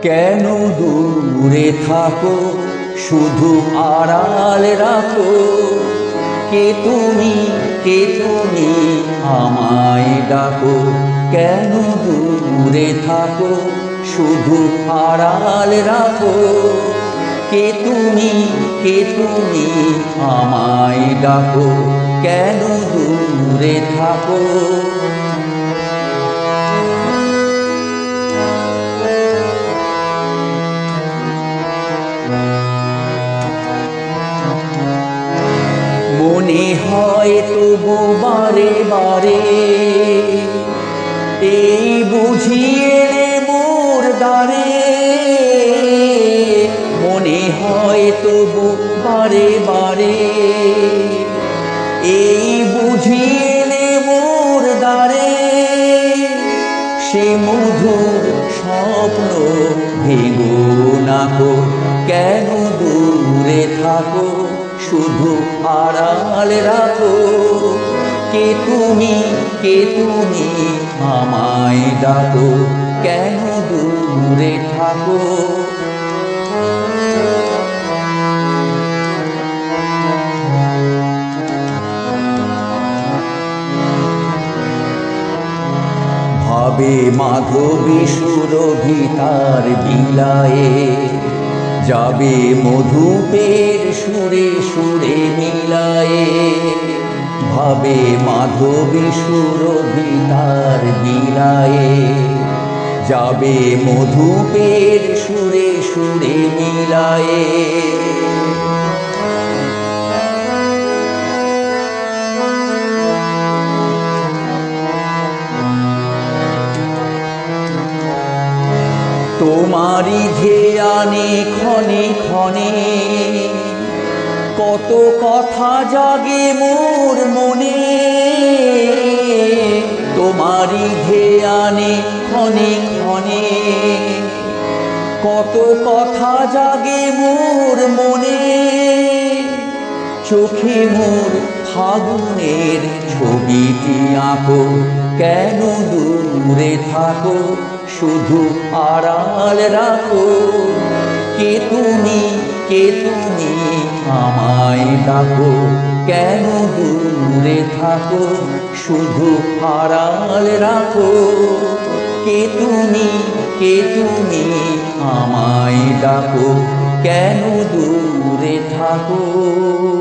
কেন দূরে থাকো, শুধু আড়াল রাখো। কে তুমি আমায় ডাকো। কেন দূরে থাকো, শুধু আড়াল রাখো। কে তুমি আমায় ডাকো। কেন দূরে থাকো। মনে হয় তবু বারে বারে, এই বুঝিয়ে মোর দ্বারে। মনে হয় তবু বারে বারে, এই বুঝিয়ে মোর দ্বারে। সে মধুর স্বপ্ন ভেঙো না গো। কেন দূরে থাকো, শুধু আড়াল রাখো। কে তুমি আমায় ডাকো। কেন দূরে থাকো। ভাবে মাধবী সুরভিতার বিলায়ে, যাবে মধুপের সুরে সুরে মিলায়ে। ভাবে মাধবী সুরভিতার বিলায়ে, যাবে মধুপের সুরে সুরে মিলায়ে। তোমারি ধ্যানে ক্ষণে ক্ষণে, কত কথা জাগে মোর মনে। তোমারি ধ্যানে ক্ষণে ক্ষণে, কত কথা জাগে মোর মনে। চোখে মোর ফাগুনের ছবিটি আঁকো। কেন দূরে থাকো, শুধু আড়াল রাখো। কে তুমি আমায় ডাকো। কেন দূরে থাকো, শুধু আড়াল রাখো। কে তুমি আমায় ডাকো। কেন দূরে থাকো।